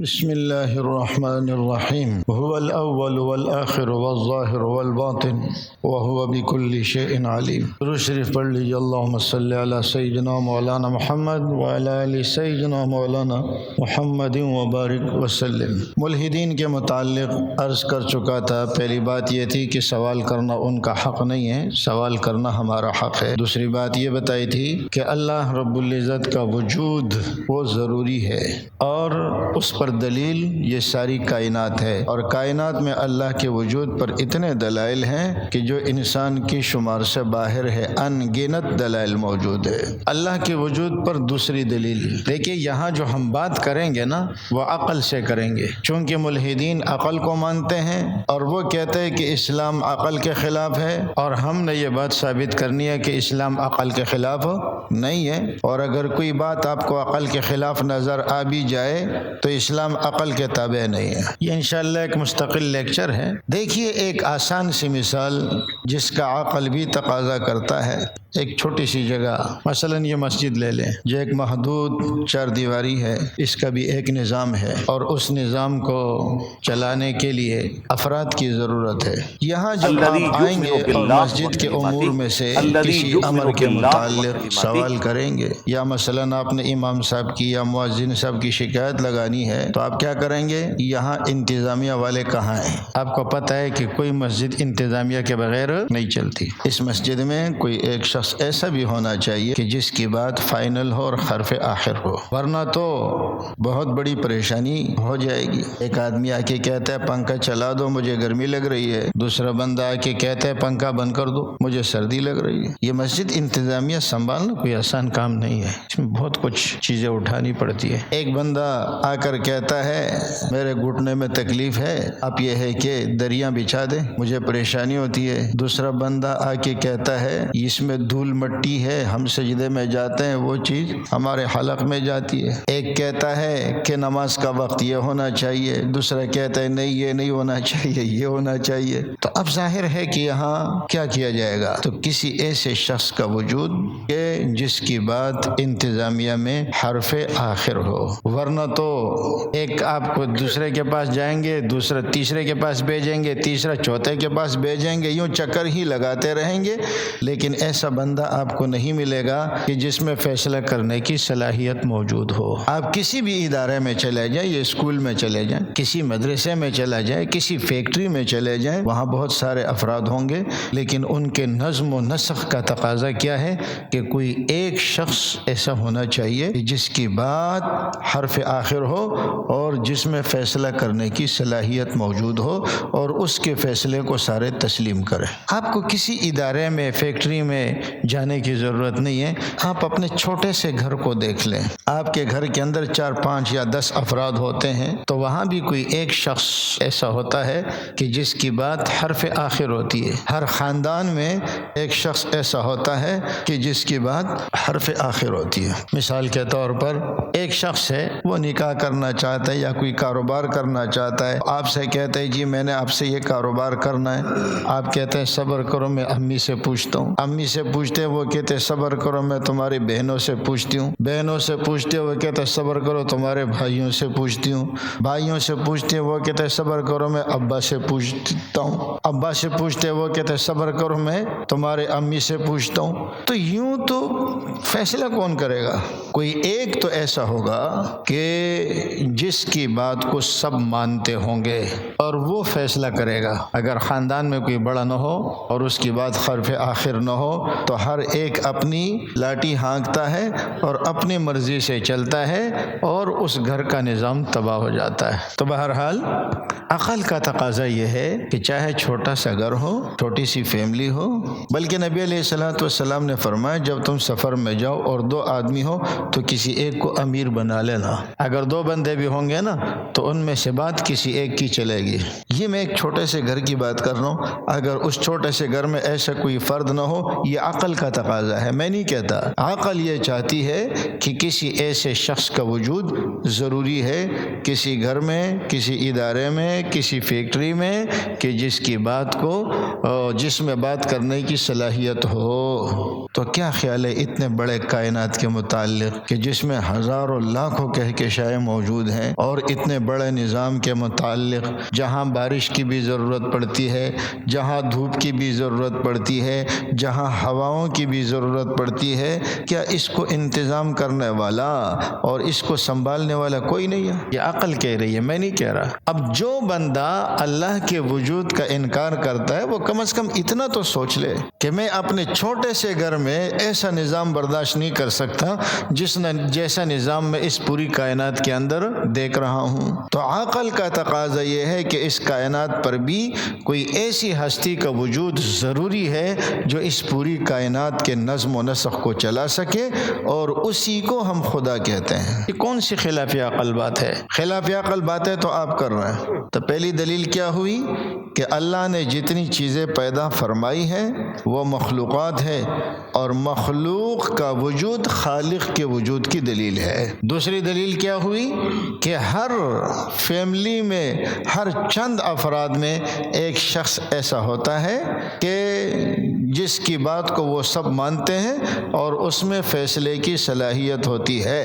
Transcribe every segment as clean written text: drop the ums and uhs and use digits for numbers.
بسم اللہ الرحمن الرحیم هو الاول والآخر والظاہر والباطن وهو بكل شيء علیم۔ درود شریف پڑھ لیجیے۔ اللہم صلی علی سیدنا مولانا محمد وعلی آل سیدنا مولانا محمد وبارک وسلم۔ ملحدین کے متعلق عرض کر چکا تھا، پہلی بات یہ تھی کہ سوال کرنا ان کا حق نہیں ہے، سوال کرنا ہمارا حق ہے۔ دوسری بات یہ بتائی تھی کہ اللہ رب العزت کا وجود وہ ضروری ہے اور اس پر دلیل یہ ساری کائنات ہے، اور کائنات میں اللہ کے وجود پر اتنے دلائل ہیں کہ جو انسان کی شمار سے باہر ہے، ان گنت دلائل موجود ہے اللہ کے وجود پر۔ دوسری دلیل دیکھیے، یہاں جو ہم بات کریں گے نا وہ عقل سے کریں گے، چونکہ ملحدین عقل کو مانتے ہیں اور وہ کہتے ہیں کہ اسلام عقل کے خلاف ہے، اور ہم نے یہ بات ثابت کرنی ہے کہ اسلام عقل کے خلاف نہیں ہے۔ اور اگر کوئی بات آپ کو عقل کے خلاف نظر آ بھی جائے تو اسلام عقل کے تابع نہیں ہے۔ یہ انشاءاللہ ایک مستقل لیکچر ہے۔ دیکھیے ایک آسان سی مثال جس کا عقل بھی تقاضا کرتا ہے، ایک چھوٹی سی جگہ، مثلا یہ مسجد لے لیں، جو ایک محدود چار دیواری ہے، اس کا بھی ایک نظام ہے اور اس نظام کو چلانے کے لیے افراد کی ضرورت ہے۔ یہاں جب آپ آئیں گے اور مسجد کے امور میں سے کسی امر کے متعلق سوال کریں گے، یا مثلا آپ نے امام صاحب کی یا مؤذن صاحب کی شکایت لگانی ہے، تو آپ کیا کریں گے؟ یہاں انتظامیہ والے کہاں ہیں؟ آپ کو پتہ ہے کہ کوئی مسجد انتظامیہ کے بغیر نہیں چلتی۔ اس مسجد میں کوئی ایک شخص ایسا بھی ہونا چاہیے کہ جس کی بات فائنل ہو اور حرف آخر ہو، ورنہ تو بہت بڑی پریشانی ہو جائے گی۔ ایک آدمی آ کے کہتا ہے پنکھا چلا دو مجھے گرمی لگ رہی ہے، دوسرا بندہ آ کے کہتا ہے پنکھا بند کر دو مجھے سردی لگ رہی ہے۔ یہ مسجد انتظامیہ سنبھالنا کوئی آسان کام نہیں ہے، اس میں بہت کچھ چیزیں اٹھانی پڑتی ہے۔ ایک بندہ آ کر کہتا ہے میرے گھٹنے میں تکلیف ہے، آپ یہ ہے کہ دریاں بچھا دیں مجھے پریشانی ہوتی ہے۔ دوسرا بندہ آ کے کہتا ہے اس میں دھول مٹی ہے، ہم سجدے میں جاتے ہیں وہ چیز ہمارے حلق میں جاتی ہے۔ ایک کہتا ہے کہ نماز کا وقت یہ ہونا چاہیے، دوسرا کہتا ہے نہیں یہ نہیں ہونا چاہیے، یہ ہونا چاہیے۔ تو اب ظاہر ہے کہ یہاں کیا کیا جائے گا؟ تو کسی ایسے شخص کا وجود کہ جس کی بات انتظامیہ میں حرف آخر ہو، ورنہ تو ایک آپ کو دوسرے کے پاس جائیں گے، دوسرا تیسرے کے پاس بھیجیں گے، تیسرا چوتھے کے پاس بھیجیں گے، یوں چکر ہی لگاتے رہیں گے، لیکن ایسا بندہ آپ کو نہیں ملے گا کہ جس میں فیصلہ کرنے کی صلاحیت موجود ہو۔ آپ کسی بھی ادارے میں چلے جائیں، یہ اسکول میں چلے جائیں، کسی مدرسے میں چلا جائیں، کسی فیکٹری میں چلے جائیں، وہاں بہت سارے افراد ہوں گے، لیکن ان کے نظم و نسق کا تقاضا کیا ہے کہ کوئی ایک شخص ایسا ہونا چاہیے جس کی بات حرف آخر ہو اور جس میں فیصلہ کرنے کی صلاحیت موجود ہو اور اس کے فیصلے کو سارے تسلیم کریں۔ آپ کو کسی ادارے میں، فیکٹری میں جانے کی ضرورت نہیں ہے، آپ اپنے چھوٹے سے گھر کو دیکھ لیں۔ آپ کے گھر کے اندر 4 5 یا 10 افراد ہوتے ہیں، تو وہاں بھی کوئی ایک شخص ایسا ہوتا ہے کہ جس کی بات حرف آخر ہوتی ہے۔ ہر خاندان میں ایک شخص ایسا ہوتا ہے کہ جس کی بات حرف آخر ہوتی ہے۔ مثال کے طور پر ایک شخص ہے، وہ نکاح کرنا چاہتا ہے یا کوئی کاروبار کرنا چاہتا ہے، آپ سے کہتے ہیں جی میں نے آپ سے یہ کاروبار کرنا ہے، آپ کہتے ہیں صبر کرو میں امی سے پوچھتا ہوں، امی سے پوچھتے وہ کہتے صبر کرو میں تمہاری بہنوں سے پوچھتی ہوں، بہنوں سے پوچھتے وہ کہتے صبر کرو تمہارے بھائیوں سے پوچھتی ہوں، بھائیوں سے پوچھتے وہ کہتے صبر کرو میں ابا سے پوچھتا ہوں، ابا سے پوچھتے وہ کہتے صبر کرو میں تمہارے امی سے پوچھتا ہوں۔ تو یوں تو فیصلہ کون کرے گا؟ کوئی ایک تو ایسا ہوگا کہ جس کی بات کو سب مانتے ہوں گے اور وہ فیصلہ کرے گا۔ اگر خاندان میں کوئی بڑا نہ ہو اور اس کی بات حرف آخر نہ ہو تو ہر ایک اپنی لاٹھی ہانکتا ہے اور اپنی مرضی سے چلتا ہے اور اس گھر کا نظام تباہ ہو جاتا ہے۔ تو بہرحال عقل کا تقاضا یہ ہے کہ چاہے چھوٹا سا گھر ہو، چھوٹی سی فیملی ہو، بلکہ نبی علیہ الصلوۃ والسلام نے فرمایا جب تم سفر میں جاؤ اور 2 آدمی ہو تو کسی ایک کو امیر بنا لینا۔ اگر 2 بندے بھی ہوں گے نا تو ان میں سے بات کسی ایک کی چلے گی۔ یہ میں ایک چھوٹے سے گھر کی بات کر رہا ہوں، اگر اس چھوٹے سے گھر میں ایسا کوئی فرد نہ ہو، یہ عقل کا تقاضا ہے، میں نہیں کہتا۔ عقل یہ چاہتی ہے کہ کسی ایسے شخص کا وجود ضروری ہے کسی گھر میں، کسی ادارے میں، کسی فیکٹری میں، کہ جس کی بات کو جس میں بات کرنے کی صلاحیت ہو۔ تو کیا خیال ہے اتنے بڑے کائنات کے متعلق کہ جس میں ہزاروں لاکھوں کہکشائیں موجود ہیں، اور اتنے بڑے نظام کے متعلق جہاں بارش کی بھی ضرورت پڑتی ہے، جہاں دھوپ کی بھی ضرورت پڑتی ہے، جہاں ہواؤں کی بھی ضرورت پڑتی ہے، کیا اس کو انتظام کرنے والا اور اس کو سنبھالنے والا کوئی نہیں ہے؟ یہ عقل کہہ رہی ہے، میں نہیں کہہ رہا۔ اب جو بندہ اللہ کے وجود کا انکار کرتا ہے وہ کم از کم اتنا تو سوچ لے کہ میں اپنے چھوٹے سے گھر میں ایسا نظام برداشت نہیں کر سکتا جیسا نظام میں اس پوری کائنات کے اندر دیکھ رہا ہوں۔ تو عقل کا تقاضا یہ ہے کہ اس کائنات پر بھی کوئی ایسی ہستی کا وجود ضروری ہے جو اس پوری کائنات کے نظم و نسق کو چلا سکے، اور اسی کو ہم خدا کہتے ہیں۔ یہ کون سی خلاف عقل بات ہے؟ خلاف عقل باتیں تو آپ کر رہے ہیں۔ تو پہلی دلیل کیا ہوئی کہ اللہ نے جتنی چیزیں پیدا فرمائی ہیں وہ مخلوقات ہے، اور مخلوق کا وجود خالق کے وجود کی دلیل ہے۔ دوسری دلیل کیا ہوئی کہ ہر فیملی میں، ہر چند افراد میں ایک شخص ایسا ہوتا ہے کہ جس کی بات کو وہ سب مانتے ہیں اور اس میں فیصلے کی صلاحیت ہوتی ہے۔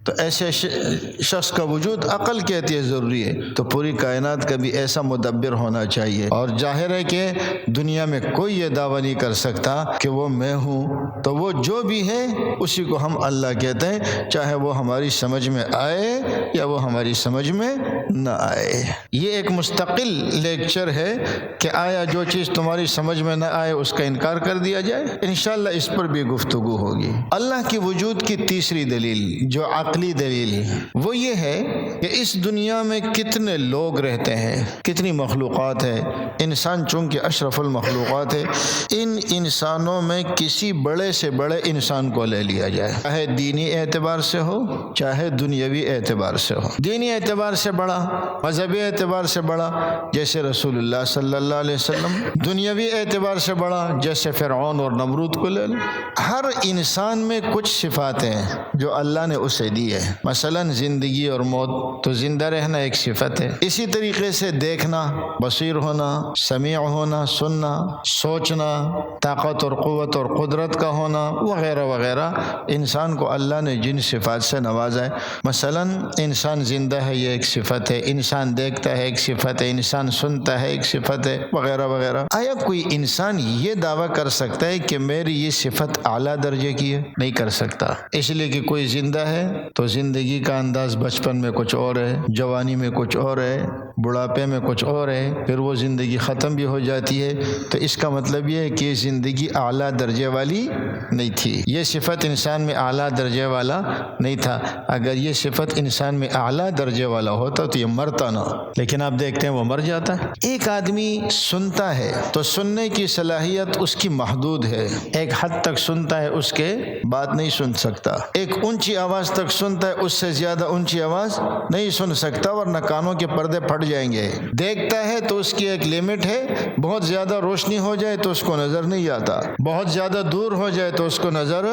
تو ایسے شخص کا وجود عقل کہتی ہے ضروری ہے، تو پوری کائنات کا بھی ایسا مدبر ہونا چاہیے۔ اور ظاہر ہے کہ دنیا میں کوئی یہ دعویٰ نہیں کر سکتا کہ وہ میں ہوں، تو وہ جو بھی ہے اسی کو ہم اللہ کہتے ہیں، چاہے وہ ہماری سمجھ میں آئے یا وہ ہماری سمجھ میں نہ آئے۔ یہ ایک مستقل لیکچر ہے کہ آیا جو چیز تمہاری سمجھ میں نہ آئے اس کا انکار کر دیا جائے؟ انشاءاللہ اس پر بھی گفتگو ہوگی۔ اللہ کے وجود کی تیسری دلیل جو عقلی دلیل ہے وہ یہ ہے کہ اس دنیا میں کتنے لوگ رہتے ہیں، کتنی مخلوقات ہے۔ انسان چونکہ اشرف المخلوقات ہے، ان انسانوں میں کسی بڑے سے بڑے انسان کو لے لیا جائے، چاہے دینی اعتبار سے ہو چاہے دنیاوی اعتبار سے ہو۔ دینی اعتبار سے بڑا، مذہبی اعتبار سے بڑا جیسے رسول اللہ صلی اللہ علیہ وسلم، دنیاوی اعتبار سے بڑا جیسے فرعون اور نمرود کو لے لو۔ ہر انسان میں کچھ صفات ہیں جو اللہ نے اسے دی ہے، مثلا زندگی اور موت، تو زندہ رہنا ایک صفت ہے۔ اسی طریقے سے دیکھنا، بصیر ہونا، سمیع ہونا، سننا، سوچنا، طاقت اور قوت اور قدرت کا ہونا وغیرہ وغیرہ، انسان کو اللہ نے جن صفات سے نوازا ہے، مثلا انسان زندہ ہے یہ ایک صفت ہے، انسان دیکھتا ہے ایک صفت ہے، انسان سنتا ہے ایک صفت ہے، وغیرہ وغیرہ۔ آیا کوئی انسان یہ دعویٰ کر سکتا ہے کہ میری یہ صفت اعلیٰ درجے کی ہے؟ نہیں کر سکتا، اس لیے کہ کوئی زندہ ہے تو زندگی کا انداز بچپن میں کچھ اور ہے، جوانی میں کچھ اور ہے، بڑھاپے میں کچھ اور ہے، پھر وہ زندگی ختم بھی ہو جاتی ہے۔ تو اس کا مطلب یہ ہے کہ زندگی اعلیٰ درجے والی نہیں تھی، یہ صفت انسان میں اعلیٰ درجے والا نہیں تھا۔ اگر یہ صفت انسان میں اعلیٰ درجے والا ہوتا تو یہ مرتا نہ، لیکن آپ دیکھتے ہیں وہ مر جاتا ہے۔ ایک آدمی سنتا ہے تو سننے کی صلاحیت اس کی محدود ہے، ایک حد تک سنتا ہے، اس کے بات نہیں سن سکتا۔ ایک اونچی آواز تک سنتا ہے، اس سے زیادہ اونچی آواز نہیں سن سکتا ورنہ کانوں کے پردے پھٹ جائیں گے۔ دیکھتا ہے تو اس کی ایک لمٹ ہے، بہت زیادہ روشنی ہو جائے تو اس کو نظر نہیں آتا، بہت زیادہ دور ہو جائے تو اس کو نظر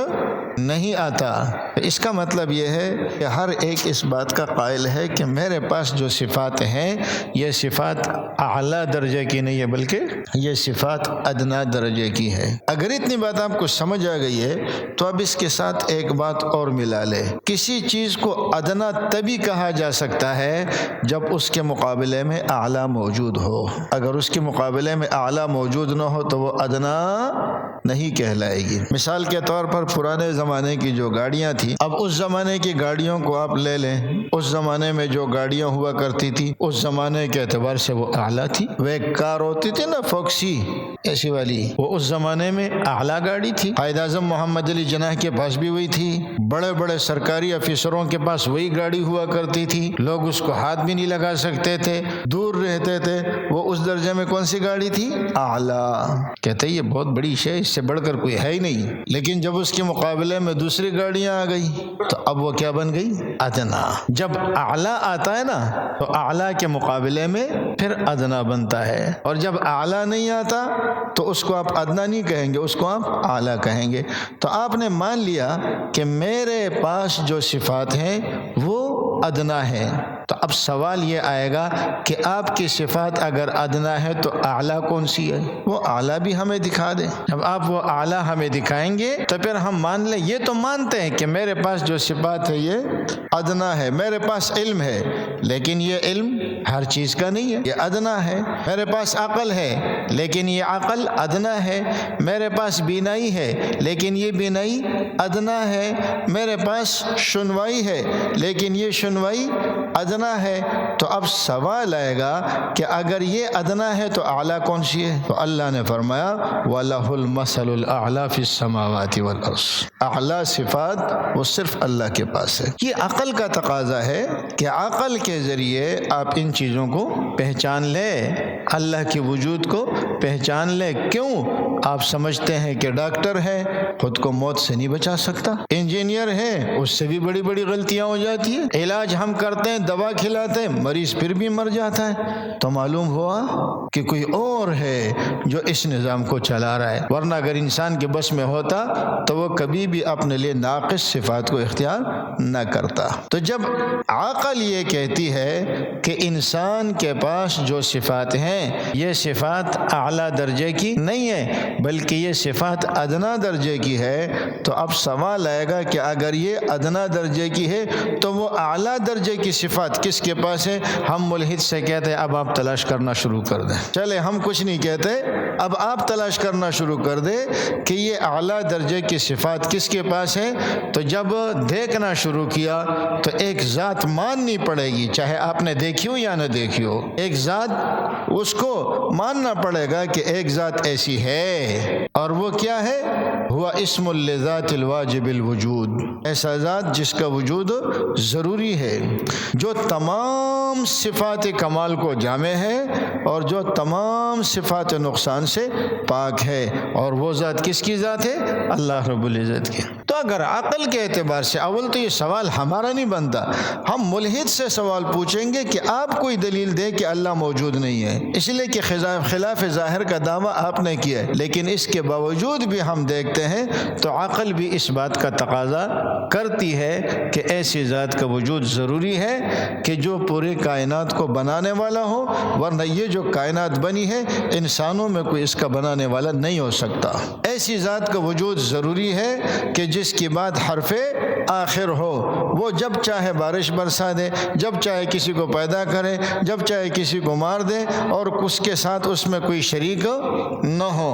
نہیں آتا۔ اس کا مطلب یہ ہے کہ ہر ایک اس بات کا قائل ہے کہ میرے پاس جو صفات ہیں یہ صفات اعلیٰ درجے کی نہیں ہے بلکہ یہ صفات ادنا درجے کی ہے۔ اگر اتنی بات آپ کو سمجھ آ گئی ہے تو اب اس کے ساتھ ایک بات اور ملا لے، کسی چیز کو ادنا تبھی کہا جا سکتا ہے جب اس کے مقابلے میں اعلیٰ موجود ہو۔ اگر اس کے مقابلے میں اعلیٰ موجود نہ ہو تو وہ ادنا نہیں کہلائے گی۔ مثال کے طور پر پرانے زمانے کی جو گاڑیاں تھیں، اب اس زمانے کی گاڑیوں کو آپ لے لیں، اس زمانے میں جو گاڑیاں ہوا کرتی تھی اس زمانے کے اعتبار سے وہ اعلیٰ تھی۔ وہ ایک کار ہوتی تھی نا فوکسی ایسی والی، وہ اس زمانے میں اعلیٰ گاڑی تھی۔ قائد اعظم محمد علی جناح کے پاس بھی وہی تھی، بڑے بڑے سرکاری افسروں کے پاس وہی گاڑی ہوا کرتی تھی، لوگ اس کو ہاتھ بھی نہیں لگا سکتے تھے، دور رہتے تھے۔ وہ اس درجے میں کون سی گاڑی تھی؟ اعلیٰ۔ کہتے یہ بہت بڑی شے، اس سے بڑھ کر کوئی ہے ہی نہیں۔ لیکن جب اس کے مقابلے میں دوسری گاڑیاں آ گئی تو اب وہ کیا بن گئی؟ ادنا۔ جب اعلیٰ آتا ہے نا تو اعلیٰ کے مقابلے میں پھر ادنا بنتا ہے، اور جب اعلیٰ نہیں آتا تو اس کو آپ ادنا نہیں کہیں گے، اس کو آپ اعلیٰ کہیں گے۔ تو آپ نے مان لیا کہ میرے پاس جو صفات ہیں وہ ادنا ہیں، تو اب سوال یہ آئے گا کہ آپ کی صفات اگر ادنا ہے تو اعلیٰ کون سی ہے؟ وہ اعلیٰ بھی ہمیں دکھا دیں۔ جب آپ وہ اعلیٰ ہمیں دکھائیں گے تو پھر ہم مان لیں، یہ تو مانتے ہیں کہ میرے پاس جو صفات ہے یہ ادنا ہے، میرے پاس علم ہے لیکن یہ علم ہر چیز کا نہیں ہے، یہ ادنا ہے۔ میرے پاس عقل ہے لیکن یہ عقل ادنا ہے۔ میرے پاس بینائی ہے لیکن یہ بینائی ادنا ہے۔ میرے پاس سنوائی ہے لیکن یہ سنوائی ادنا ہے۔ تو اب سوال آئے گا کہ اگر یہ ادنا ہے تو اعلیٰ کون سی ہے؟ تو اللہ نے فرمایا وَلَهُ الْمَثَلُ الْأَعْلَى فِي السَّمَاوَاتِ وَالْأَرْضِ، اعلیٰ صفات وہ صرف اللہ کے پاس ہے۔ یہ عقل کا تقاضا ہے کہ عقل کے ذریعے آپ ان چیزوں کو پہچان لیں، اللہ کے وجود کو پہچان لیں۔ کیوں؟ آپ سمجھتے ہیں کہ ڈاکٹر ہے خود کو موت سے نہیں بچا سکتا، انجینئر ہے اس سے بھی بڑی بڑی غلطیاں ہو جاتی ہیں، علاج ہم کرتے ہیں، دوا کھلاتے ہیں، مریض پھر بھی مر جاتا ہے۔ تو معلوم ہوا کہ کوئی اور ہے جو اس نظام کو چلا رہا ہے، ورنہ اگر انسان کے بس میں ہوتا تو وہ کبھی بھی اپنے لیے ناقص صفات کو اختیار نہ کرتا۔ تو جب عقل یہ کہتی ہے کہ انسان کے پاس جو صفات ہیں یہ صفات اعلیٰ درجے کی نہیں ہے بلکہ یہ صفات ادنا درجے کی ہے، تو اب سوال آئے گا کہ اگر یہ ادنا درجے کی ہے تو وہ اعلیٰ درجے کی صفات کس کے پاس ہے؟ ہم ملحد سے کہتے ہیں اب آپ تلاش کرنا شروع کر دیں۔ چلے ہم کچھ نہیں کہتے، اب آپ تلاش کرنا شروع کر دیں کہ یہ اعلیٰ درجے کی صفات کس کے پاس ہے۔ تو جب دیکھنا شروع کیا تو ایک ذات ماننی پڑے گی، چاہے آپ نے دیکھی ہو یا نہ دیکھی ہو، ایک ذات اس کو ماننا پڑے گا کہ ایک ذات ایسی ہے، اور وہ کیا ہے؟ ہوا اسم لذات الواجب الوجود، ایسا ذات جس کا وجود ضروری ہے، جو تمام صفات کمال کو جامع ہے اور جو تمام صفات نقصان سے پاک ہے، اور وہ ذات کس کی ذات ہے؟ اللہ رب العزت کی۔ تو اگر عقل کے اعتبار سے اول تو یہ سوال ہمارا نہیں بنتا، ہم ملحد سے سوال پوچھیں گے کہ آپ کوئی دلیل دے کہ اللہ موجود نہیں ہے، اس لیے کہ خلاف ظاہر کا دعویٰ آپ نے کیا ہے، لیکن اس کے باوجود بھی ہم دیکھتے ہیں تو عقل بھی اس بات کا تقاضا کرتی ہے کہ ایسی ذات کا وجود ضروری ہے کہ جو پورے کائنات کو بنانے والا ہو، ورنہ یہ جو کائنات بنی ہے انسانوں میں کوئی اس کا بنانے والا نہیں ہو سکتا۔ ایسی ذات کا وجود ضروری ہے کہ جس کی بعد حرف آخر ہو، وہ جب چاہے بارش برسا دے، جب چاہے کسی کو پیدا کرے، جب چاہے کسی کو مار دے، اور اس کے ساتھ اس میں کوئی شریک نہ ہو۔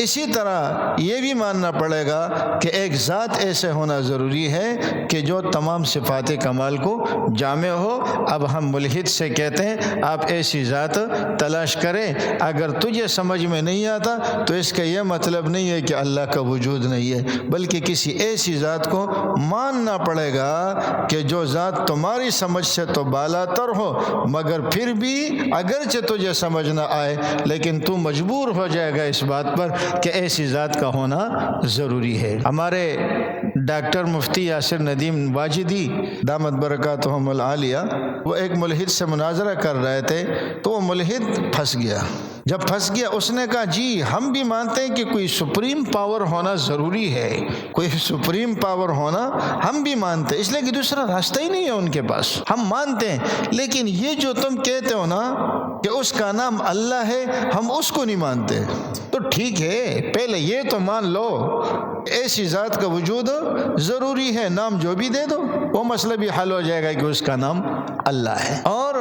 اسی طرح یہ بھی ماننا پڑے گا کہ ایک ذات ایسے ہونا ضروری ہے کہ جو تمام صفات کمال کو جامع ہو۔ اب ہم ملحد سے کہتے ہیں آپ ایسی ذات تلاش کریں، اگر تجھے سمجھ میں نہیں آتا تو اس کا یہ مطلب نہیں ہے کہ اللہ کا وجود نہیں ہے، بلکہ کسی ایسی ذات کو ماننا پڑے گا کہ جو ذات تمہاری سمجھ سے تو بالا تر ہو، مگر پھر بھی اگرچہ تجھے سمجھ نہ آئے لیکن تو مجبور ہو جائے گا اس بات پر کہ ایسی ذات کا ہونا ضروری ہے۔ ہمارے ڈاکٹر مفتی یاسر ندیم واجدی دامت برکاتہم العالیہ وہ ایک ملحد سے مناظرہ کر رہے تھے، تو وہ ملحد پھنس گیا۔ جب پھنس گیا اس نے کہا جی ہم بھی مانتے ہیں کہ کوئی سپریم پاور ہونا ضروری ہے، کوئی سپریم پاور ہونا ہم بھی مانتے ہیں، اس لیے کہ دوسرا راستہ ہی نہیں ہے ان کے پاس، ہم مانتے ہیں، لیکن یہ جو تم کہتے ہو نا کہ اس کا نام اللہ ہے، ہم اس کو نہیں مانتے۔ تو ٹھیک ہے پہلے یہ تو مان لو ایسی ذات کا وجود ضروری ہے، نام جو بھی دے دو وہ مسئلہ بھی حل ہو جائے گا کہ اس کا نام اللہ ہے۔ اور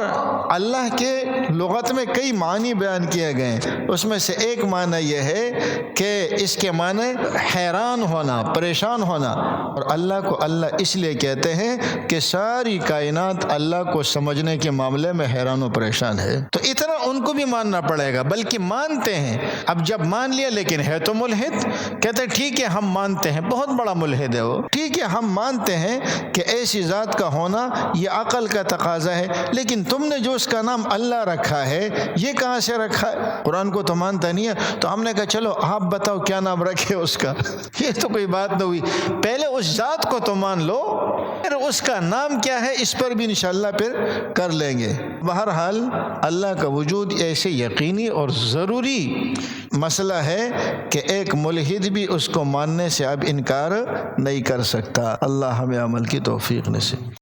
اللہ کے لغت میں کئی معنی بیان کیے گئے ہیں، اس میں سے ایک معنی یہ ہے کہ اس کے معنی حیران ہونا، پریشان ہونا، اور اللہ کو اللہ اس لیے کہتے ہیں کہ ساری کائنات اللہ کو سمجھنے کے معاملے میں حیران و پریشان ہے۔ تو اتنا ان کو بھی ماننا پڑے گا، بلکہ مانتے ہیں۔ اب جب مان لیا لیکن ہے تو ملحد، کہتے ٹھیک ہے ہم مانتے ہیں، بہت بڑا ملحد ہے وہ، ٹھیک ہے ہم مانتے ہیں کہ ایسی ذات کا ہونا یہ عقل کا تقاضا ہے، لیکن تم نے جو اس کا نام اللہ رکھا ہے یہ کہاں سے رکھا ہے؟ قرآن کو تو مانتا نہیں ہے، تو ہم نے کہا چلو آپ بتاؤ کیا نام رکھے اس کا۔ یہ تو کوئی بات نہ ہوئی، پہلے اس ذات کو تو مان لو، پھر اس کا نام کیا ہے اس پر بھی انشاءاللہ پھر کر لیں گے۔ بہرحال اللہ کا وجود ایسے یقینی اور ضروری مسئلہ ہے کہ ایک ملحد بھی اس کو ماننے سے اب انکار نہیں کر سکتا۔ اللہ ہمیں عمل کی توفیق نصیب